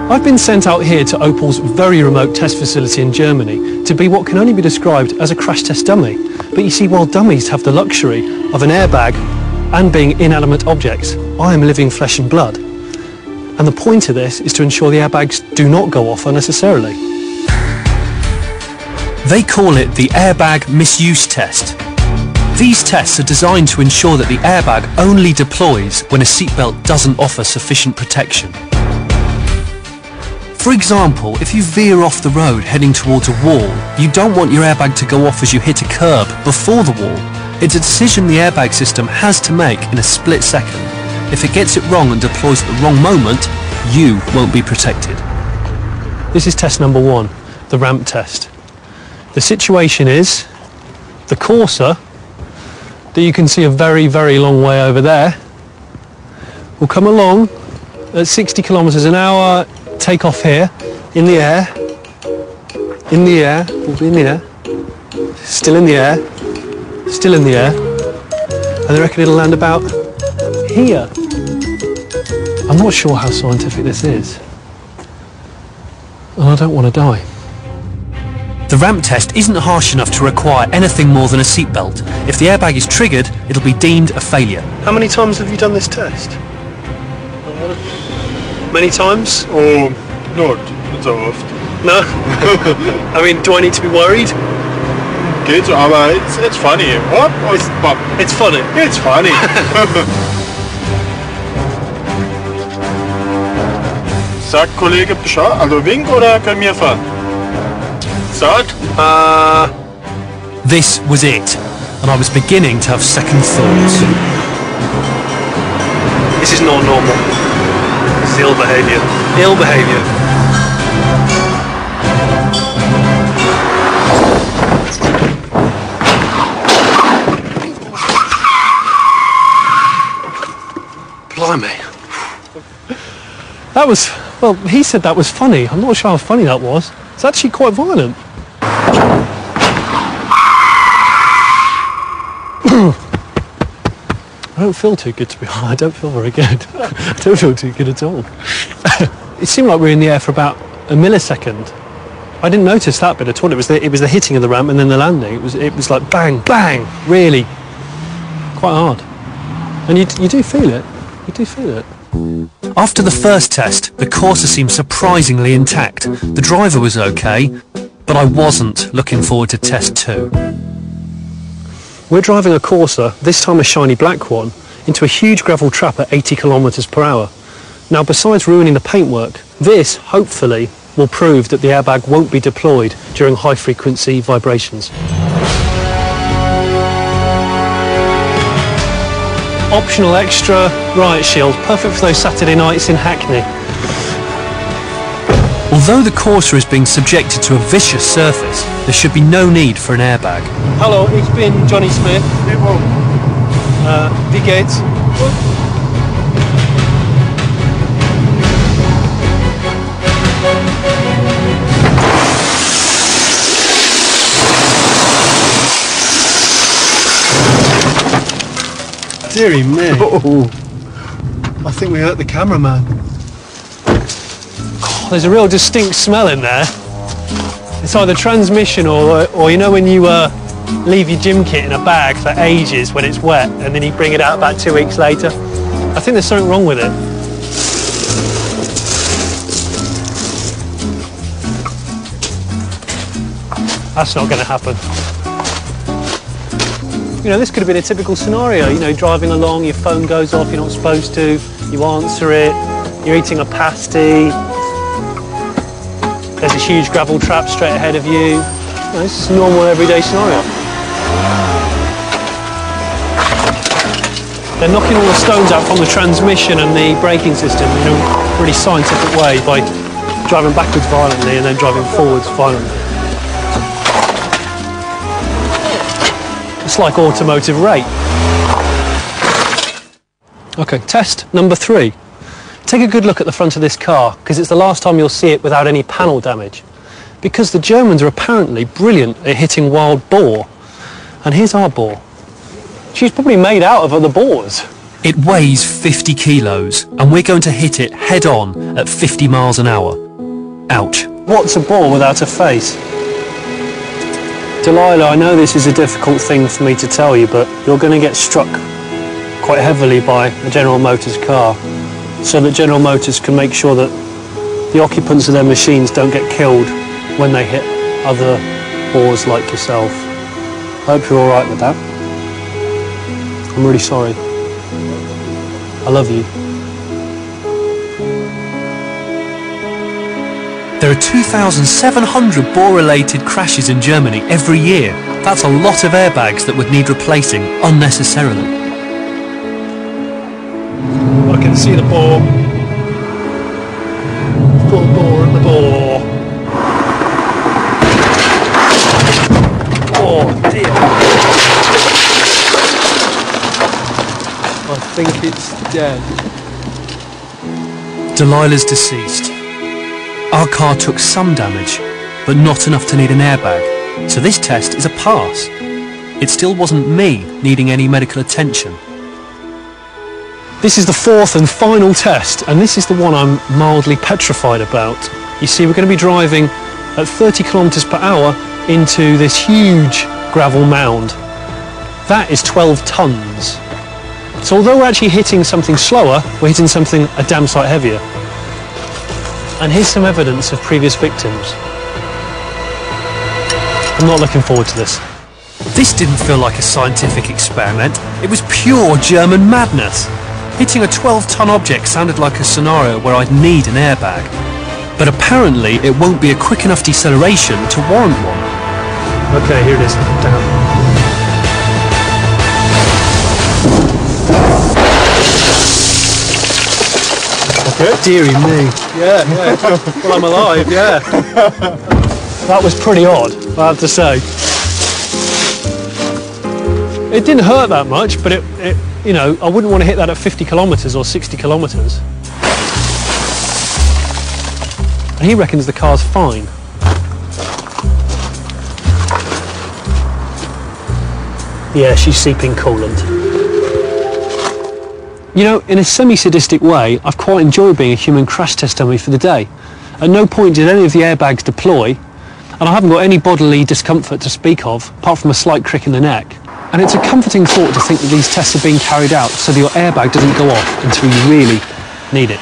I've been sent out here to Opel's very remote test facility in Germany to be what can only be described as a crash test dummy. But you see, while dummies have the luxury of an airbag and being inanimate objects, I am living flesh and blood. And the point of this is to ensure the airbags do not go off unnecessarily. They call it the airbag misuse test. These tests are designed to ensure that the airbag only deploys when a seatbelt doesn't offer sufficient protection. For example, if you veer off the road heading towards a wall, you don't want your airbag to go off as you hit a curb before the wall. It's a decision the airbag system has to make in a split second. If it gets it wrong and deploys at the wrong moment, you won't be protected. This is test number 1, the ramp test. The situation is the Corsa, that you can see a very, very long way over there, will come along at 60 kilometers an hour, take off here, in the air, will be in the air, still in the air, still in the air, and I reckon it'll land about here. I'm not sure how scientific this is, and I don't want to die. The ramp test isn't harsh enough to require anything more than a seatbelt. If the airbag is triggered, it'll be deemed a failure. How many times have you done this test? Many times? Oh, not so oft. No? I mean, do I need to be worried? Geht so, aber it's funny. What? It's funny? It's funny. Sagt Kollege Bescheid, also Wink oder können wir fahren? Sagt? This was it, and I was beginning to have second thoughts. This is not normal. This is ill behaviour. Ill behaviour. Blimey. That was, well, he said that was funny. I'm not sure how funny that was. It's actually quite violent. I don't feel too good, to be honest. I don't feel very good. I don't feel too good at all. It seemed like we were in the air for about a millisecond. I didn't notice that bit at all. It was the hitting of the ramp and then the landing. It was like bang, bang, really quite hard. And you do feel it. You do feel it. After the first test, the Corsa seemed surprisingly intact. The driver was okay, but I wasn't looking forward to test 2. We're driving a Corsa, this time a shiny black one, into a huge gravel trap at 80 kilometers per hour. Now, besides ruining the paintwork, this, hopefully, will prove that the airbag won't be deployed during high-frequency vibrations. Optional extra, riot shield, perfect for those Saturday nights in Hackney. Although the Corsa is being subjected to a vicious surface, there should be no need for an airbag. Hallo, ich bin Johnny Smith. Wie geht's? Deary me. Oh. I think we hurt the cameraman. Oh, there's a real distinct smell in there. It's either transmission or you know when you leave your gym kit in a bag for ages when it's wet and then you bring it out about 2 weeks later. I think there's something wrong with it. That's not going to happen. You know, this could have been a typical scenario, you know, driving along, your phone goes off, you're not supposed to, you answer it, you're eating a pasty, there's a huge gravel trap straight ahead of you. You know, this is a normal everyday scenario. They're knocking all the stones out from the transmission and the braking system in a really scientific way by driving backwards violently and then driving forwards violently. It's like automotive rape. Okay, test number 3. Take a good look at the front of this car, because it's the last time you'll see it without any panel damage. Because the Germans are apparently brilliant at hitting wild boar. And here's our boar. She's probably made out of other boars. It weighs 50 kilos, and we're going to hit it head on at 50 miles an hour. Ouch. What's a ball without a face? Delilah, I know this is a difficult thing for me to tell you, but you're going to get struck quite heavily by a General Motors car, so that General Motors can make sure that the occupants of their machines don't get killed when they hit other boars like yourself. I hope you're alright with that. I'm really sorry. I love you. There are 2,700 boar-related crashes in Germany every year. That's a lot of airbags that would need replacing unnecessarily. I can see the boar. Full bore at the door. Oh dear. I think it's dead. Delilah's deceased. Our car took some damage, but not enough to need an airbag, so this test is a pass. It still wasn't me needing any medical attention. This is the fourth and final test, and this is the one I'm mildly petrified about. You see, we're going to be driving at 30 kilometers per hour into this huge gravel mound. That is 12 tons. So although we're actually hitting something slower, we're hitting something a damn sight heavier. And here's some evidence of previous victims. I'm not looking forward to this. This didn't feel like a scientific experiment. It was pure German madness. Hitting a 12-ton object sounded like a scenario where I'd need an airbag. But apparently it won't be a quick enough deceleration to warrant one. Okay, here it is. Down. Okay. Deary me. Yeah. Well, I'm alive, yeah. That was pretty odd, I have to say. It didn't hurt that much, but it you know, I wouldn't want to hit that at 50 kilometres or 60 kilometres. And he reckons the car's fine. Yeah, she's seeping coolant. You know, in a semi-sadistic way, I've quite enjoyed being a human crash test dummy for the day. At no point did any of the airbags deploy, and I haven't got any bodily discomfort to speak of, apart from a slight crick in the neck. And it's a comforting thought to think that these tests are being carried out so that your airbag doesn't go off until you really need it.